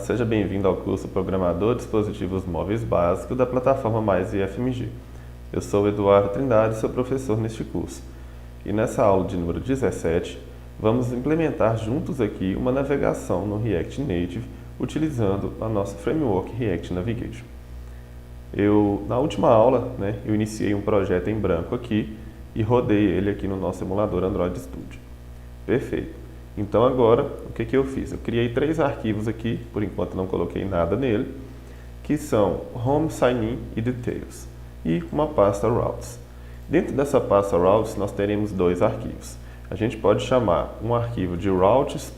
seja bem-vindo ao curso Programador de Dispositivos Móveis Básico da plataforma Mais IFMG. Eu sou Eduardo Trindade, seu professor neste curso. E nessa aula de número 17, vamos implementar juntos aqui uma navegação no React Native utilizando a nossa framework React Navigation. Na última aula, eu iniciei um projeto em branco aqui e rodei ele aqui no nosso emulador Android Studio. Perfeito. Então agora, o que eu fiz? Eu criei 3 arquivos aqui, por enquanto não coloquei nada nele, que são Home, Sign-in e Details, e uma pasta Routes. Dentro dessa pasta Routes nós teremos 2 arquivos. A gente pode chamar um arquivo de routes.js,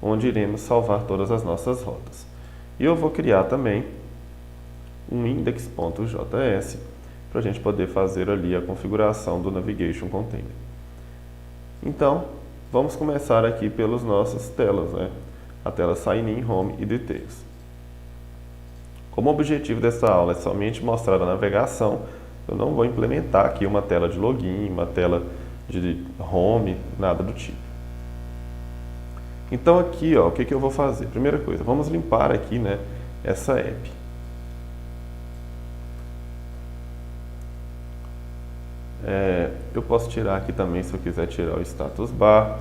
onde iremos salvar todas as nossas rotas. E eu vou criar também um index.js para a gente poder fazer ali a configuração do Navigation Container. Então, vamos começar aqui pelas nossas telas, a tela Sign-in, Home e Details. Como o objetivo dessa aula é somente mostrar a navegação, eu não vou implementar aqui uma tela de login, uma tela de home, nada do tipo. Então aqui, o que eu vou fazer? Primeira coisa, vamos limpar aqui, essa app. Eu posso tirar aqui também, se eu quiser tirar o status bar.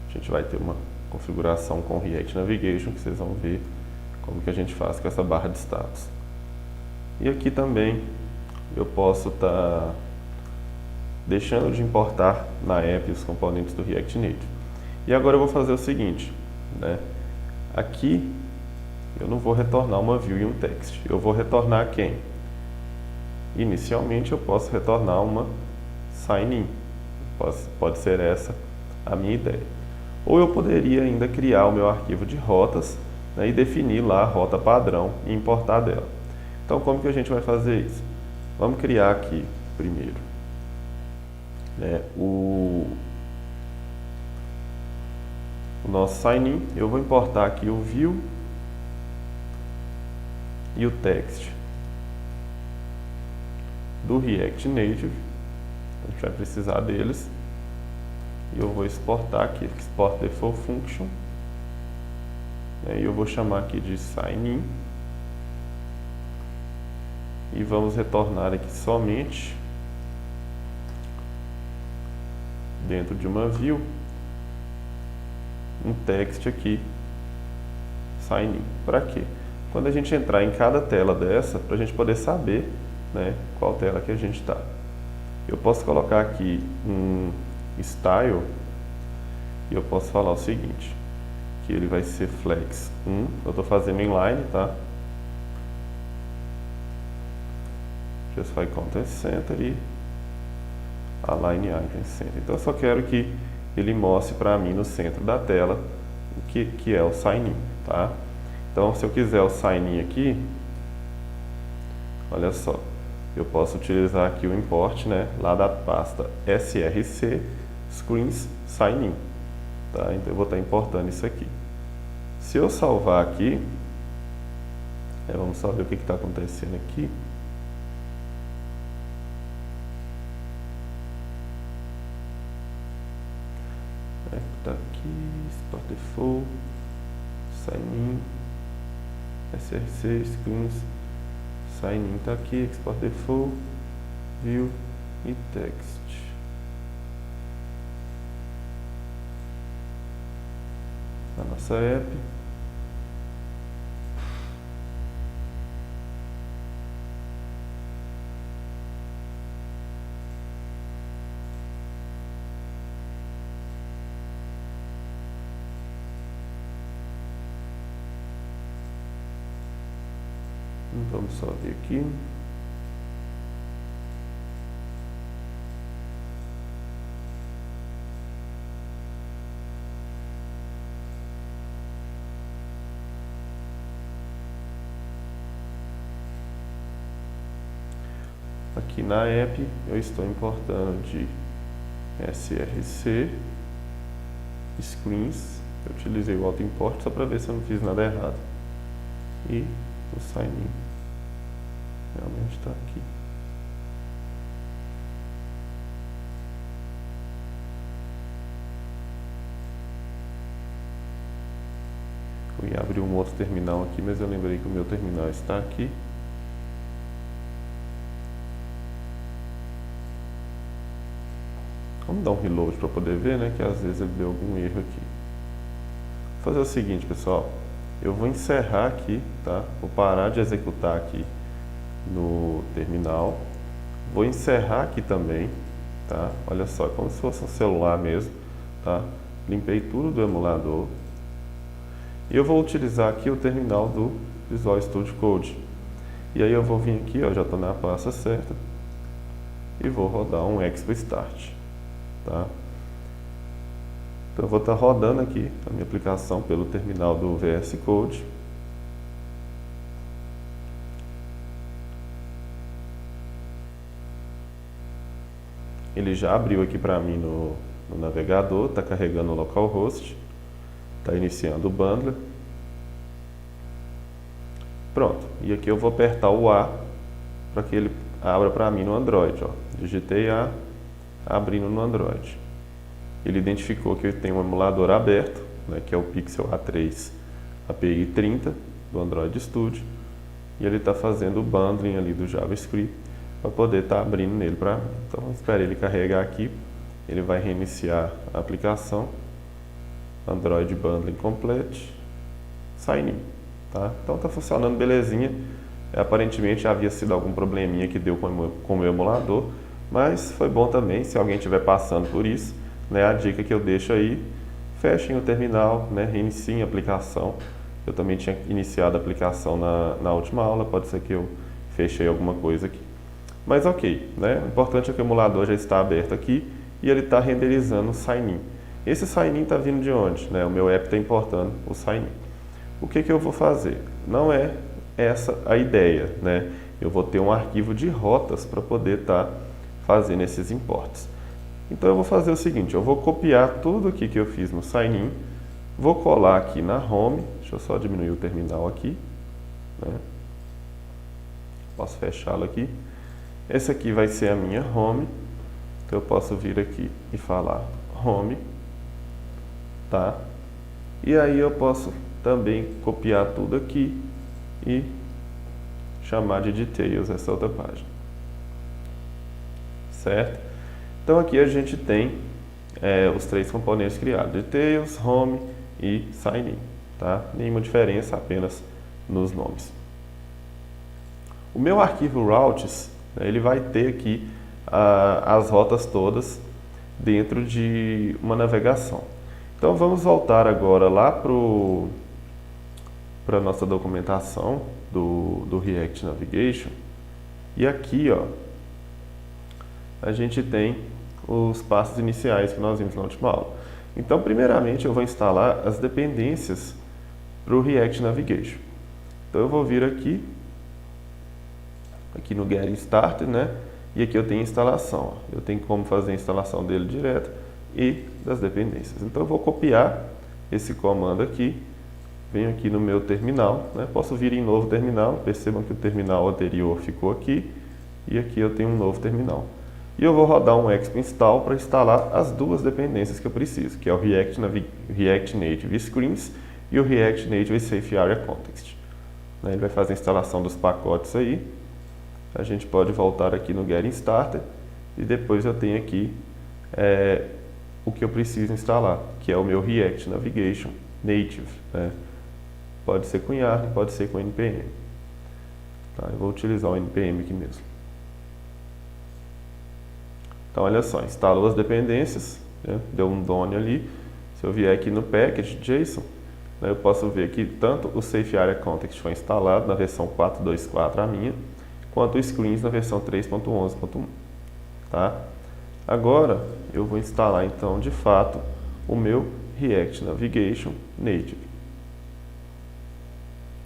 A gente vai ter uma configuração com React Navigation, que vocês vão ver como que a gente faz com essa barra de status. E aqui também eu posso estar deixando de importar na app os componentes do React Native. E agora eu vou fazer o seguinte, aqui eu não vou retornar uma view e um text, eu vou retornar quem? Inicialmente eu posso retornar uma sign-in, pode ser essa a minha ideia. Ou eu poderia ainda criar o meu arquivo de rotas e definir lá a rota padrão e importar dela. Então como que a gente vai fazer isso? Vamos criar aqui primeiro o nosso sign-in. Eu vou importar aqui o view e o text do React Native, a gente vai precisar deles, e eu vou exportar aqui, Export Default Function, e eu vou chamar aqui de sign-in, e vamos retornar aqui somente dentro de uma view um text aqui, sign-in. Para quê? Quando a gente entrar em cada tela dessa, para a gente poder saber qual tela que a gente está. Eu posso colocar aqui um style e eu posso falar o seguinte, que ele vai ser flex 1, eu estou fazendo inline, tá? Justify Content Center e Align Item Center. Então eu só quero que ele mostre para mim no centro da tela o que é o sign-in, tá? Então se eu quiser o sign-in aqui, olha só, eu posso utilizar aqui o import, lá da pasta src screens sign-in, tá? Então eu vou estar importando isso aqui. Se eu salvar aqui, vamos só ver o que está acontecendo aqui. Está aqui, Export Default, sign-in, src screens sign-in está aqui, Export Default, View e Text. A nossa app. Vamos só ver aqui. Aqui na app eu estou importando de src screens. Eu utilizei o auto import só para ver se eu não fiz nada errado. E o sign-in realmente está aqui. abrir um outro terminal aqui, mas eu lembrei que o meu terminal está aqui. Vamos dar um reload para poder ver, né, que às vezes ele deu algum erro aqui. Vou fazer o seguinte, pessoal, eu vou encerrar aqui, tá? Vou parar de executar aqui no terminal, vou encerrar aqui também, tá? Olha só, é como se fosse um celular mesmo, tá? Limpei tudo do emulador e eu vou utilizar aqui o terminal do Visual Studio Code. E aí eu vou vir aqui, ó, já estou na pasta certa e vou rodar um Expo Start, tá? Então eu vou estar rodando aqui a minha aplicação pelo terminal do VS Code. Ele já abriu aqui para mim no navegador, está carregando o localhost, está iniciando o bundler. Pronto, e aqui eu vou apertar o A para que ele abra para mim no Android. Ó. Digitei A, abrindo no Android. Ele identificou que eu tenho um emulador aberto, né, que é o Pixel A3 API 30 do Android Studio, e ele está fazendo o bundling ali do JavaScript para poder estar abrindo nele para mim. Então vamos esperar ele carregar aqui, ele vai reiniciar a aplicação, Android Bundling Complete, Sign In, tá? Então está funcionando belezinha, aparentemente havia sido algum probleminha que deu com o meu emulador, mas foi bom também, se alguém estiver passando por isso, né, a dica que eu deixo aí, fechem o terminal, né, reiniciem a aplicação. Eu também tinha iniciado a aplicação na última aula, pode ser que eu fechei alguma coisa aqui. Mas ok, né? O importante é que o emulador já está aberto aqui e ele está renderizando o sign-in. Esse sign-in está vindo de onde? Né? O meu app está importando o sign-in. O que eu vou fazer? Não é essa a ideia, né? Eu vou ter um arquivo de rotas para poder estar fazendo esses imports. Então eu vou fazer o seguinte, eu vou copiar tudo aqui que eu fiz no sign-in, vou colar aqui na home, deixa eu só diminuir o terminal aqui, né? Posso fechá-lo aqui. Esse aqui vai ser a minha home, então eu posso vir aqui e falar home, tá? E aí eu posso também copiar tudo aqui e chamar de details essa outra página, certo? Então aqui a gente tem os três componentes criados, details, home e sign in, tá? Nenhuma diferença, apenas nos nomes. O meu arquivo routes, ele vai ter aqui as rotas todas dentro de uma navegação. Então vamos voltar agora lá para a nossa documentação do React Navigation. E aqui, ó, a gente tem os passos iniciais que nós vimos na última aula. Então, primeiramente, eu vou instalar as dependências para o React Navigation. Então, eu vou vir aqui no Getting Started, né? E aqui eu tenho instalação. Ó. Eu tenho como fazer a instalação dele direto e das dependências. Então, eu vou copiar esse comando aqui, venho aqui no meu terminal, né? Posso vir em novo terminal, percebam que o terminal anterior ficou aqui e aqui eu tenho um novo terminal. E eu vou rodar um expo install para instalar as duas dependências que eu preciso, que é o React Native Screens e o React Native Safe Area Context. Ele vai fazer a instalação dos pacotes aí. A gente pode voltar aqui no Getting Started e depois eu tenho aqui o que eu preciso instalar, que é o meu React Navigation Native. Né? Pode ser com Yarn, pode ser com NPM. Tá? Eu vou utilizar o NPM aqui mesmo. Então, olha só, instalou as dependências, né? Deu um done ali. Se eu vier aqui no package JSON, né, eu posso ver que tanto o Safe Area Context foi instalado na versão 4.2.4, a minha, quanto o Screens na versão 3.11.1. Tá? Agora, eu vou instalar, então, de fato, o meu React Navigation Native.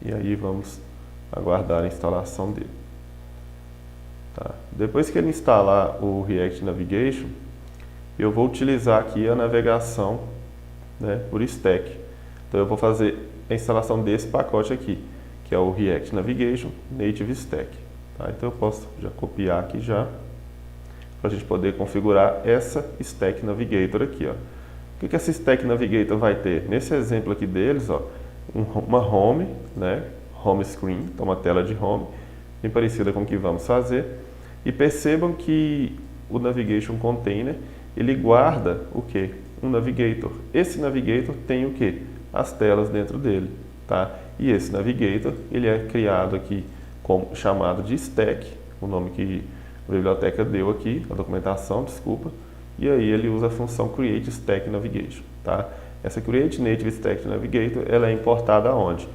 E aí, vamos aguardar a instalação dele. Tá. Depois que ele instalar o React Navigation, eu vou utilizar aqui a navegação, né, por stack. Então eu vou fazer a instalação desse pacote aqui, que é o React Navigation Native Stack. Tá. Então eu posso já copiar aqui já, para a gente poder configurar essa Stack Navigator aqui. Ó. O que essa Stack Navigator vai ter? Nesse exemplo aqui deles, ó, uma home, né? Home screen, então uma tela de home, bem parecida com o que vamos fazer. E percebam que o Navigation Container, ele guarda o quê? Um Navigator. Esse Navigator tem o quê? As telas dentro dele, tá? E esse Navigator, ele é criado aqui como chamado de stack, o nome que a biblioteca deu aqui, a documentação, desculpa. E aí ele usa a função Create Stack Navigation, tá? Essa Create Native Stack Navigator, ela é importada aonde?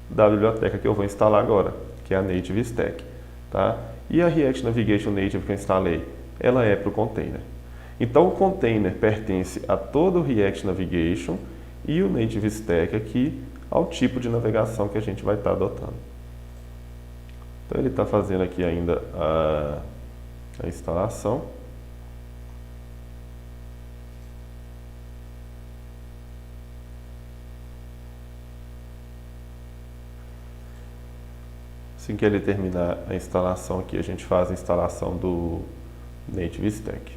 Da biblioteca que eu vou instalar agora, que é a Native Stack, tá? E a React Navigation Native que eu instalei, ela é para o container. Então o container pertence a todo o React Navigation e o Native Stack aqui ao tipo de navegação que a gente vai estar adotando. Então ele está fazendo aqui ainda a instalação. Assim que ele terminar a instalação aqui, a gente faz a instalação do Native Stack.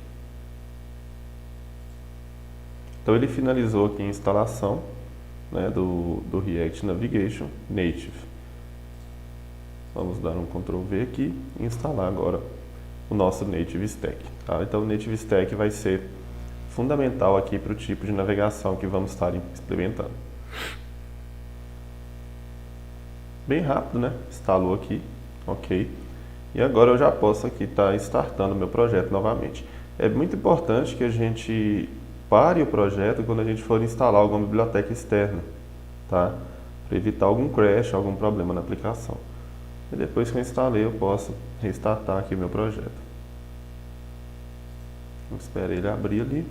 Então ele finalizou aqui a instalação, né, do React Navigation Native. Vamos dar um Ctrl V aqui e instalar agora o nosso Native Stack. Tá? Então o Native Stack vai ser fundamental aqui para o tipo de navegação que vamos estar implementando. Bem rápido, né? Instalou aqui, ok. E agora eu já posso aqui estar startando o meu projeto novamente. É muito importante que a gente pare o projeto quando a gente for instalar alguma biblioteca externa, tá? Para evitar algum crash, algum problema na aplicação. E depois que eu instalei, eu posso restartar aqui o meu projeto. Vou esperar ele abrir ali.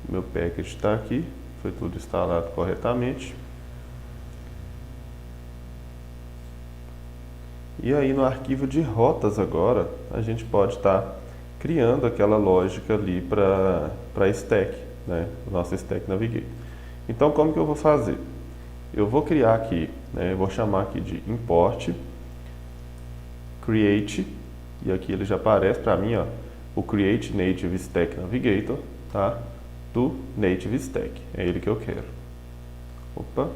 Meu package está aqui. Foi tudo instalado corretamente. E aí no arquivo de rotas agora, a gente pode estar criando aquela lógica ali para a stack, né? O nosso Stack Navigator. Então como que eu vou fazer? Eu vou criar aqui, né? Eu vou chamar aqui de import create, e aqui ele já aparece para mim, ó, o Create Native Stack Navigator, tá? Do Native Stack, é ele que eu quero. Opa!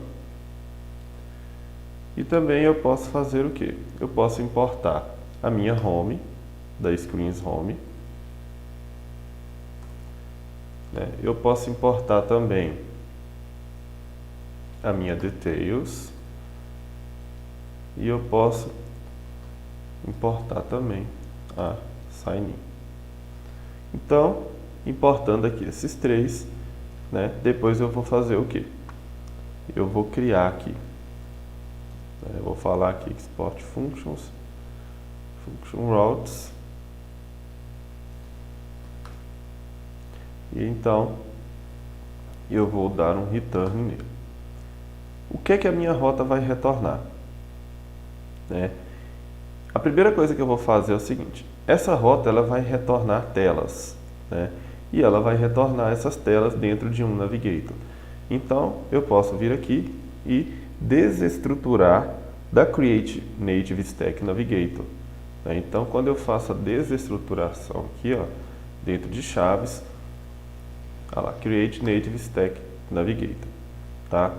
E também eu posso fazer o que? Eu posso importar a minha home, da Screens Home. Né? Eu posso importar também a minha Details. E eu posso importar também a Sign In. Então, importando aqui esses três, né? Depois eu vou fazer o que? Eu vou criar aqui. Eu vou falar aqui Export Functions, Function Routes. E então, eu vou dar um return nele. O que é que a minha rota vai retornar? Né? A primeira coisa que eu vou fazer é o seguinte. Essa rota ela vai retornar telas. Né? E ela vai retornar essas telas dentro de um Navigator. Então, eu posso vir aqui e desestruturar da Create Native Stack Navigator. Né? Então, quando eu faço a desestruturação aqui, ó, dentro de chaves, olha lá, Create Native Stack Navigator. Tá?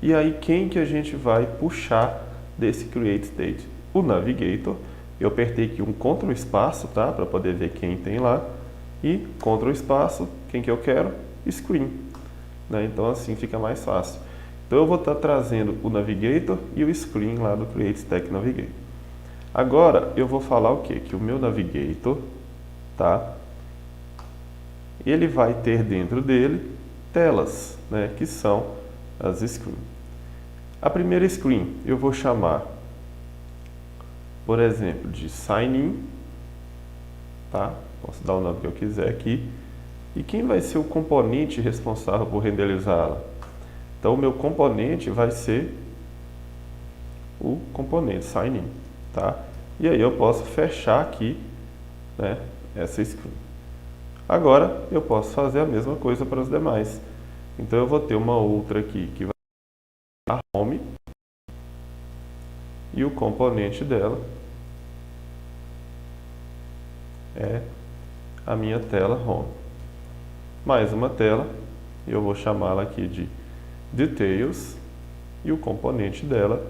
E aí, quem que a gente vai puxar desse Create State? O Navigator. Eu apertei aqui um Ctrl espaço, tá? Para poder ver quem tem lá. E Ctrl espaço, quem que eu quero? Screen. Né? Então assim fica mais fácil. Então eu vou estar trazendo o Navigator e o Screen lá do Create Stack Navigator. Agora eu vou falar o quê? Que o meu Navigator, tá? Ele vai ter dentro dele telas, né? Que são as screens. A primeira screen eu vou chamar, por exemplo, de Sign In, tá? Posso dar o nome que eu quiser aqui. E quem vai ser o componente responsável por renderizá-la? Então, o meu componente vai ser o componente Sign In, tá? E aí eu posso fechar aqui, né, essa screen. Agora, eu posso fazer a mesma coisa para os demais. Então, eu vou ter uma outra aqui que vai ser a Home. E o componente dela é a minha tela Home. mais uma tela, e eu vou chamá-la aqui de Details, e o componente dela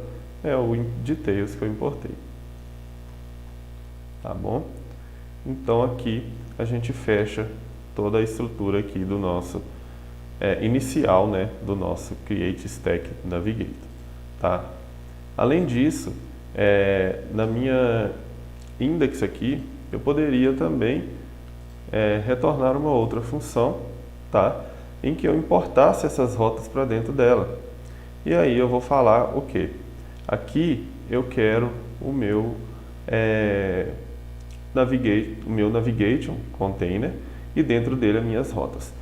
é o Details que eu importei. Tá bom? Então aqui a gente fecha toda a estrutura aqui do nosso inicial, né, do nosso Create Stack Navigator. Tá? Além disso, na minha index aqui, eu poderia também retornar uma outra função, tá? Em que eu importasse essas rotas para dentro dela. E aí eu vou falar o quê? Aqui eu quero o meu navigation container e dentro dele as minhas rotas.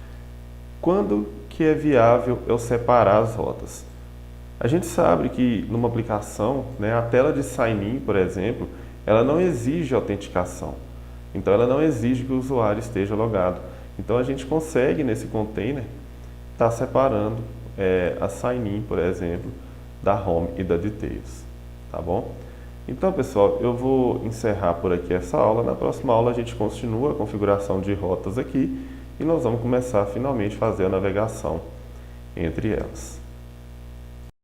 Quando que é viável eu separar as rotas? A gente sabe que numa aplicação, né, a tela de sign-in, por exemplo, ela não exige autenticação. Então ela não exige que o usuário esteja logado. Então a gente consegue nesse container estar separando a sign-in, por exemplo, da home e da details. Tá bom? Então, pessoal, eu vou encerrar por aqui essa aula. Na próxima aula a gente continua a configuração de rotas aqui e nós vamos começar finalmente a fazer a navegação entre elas.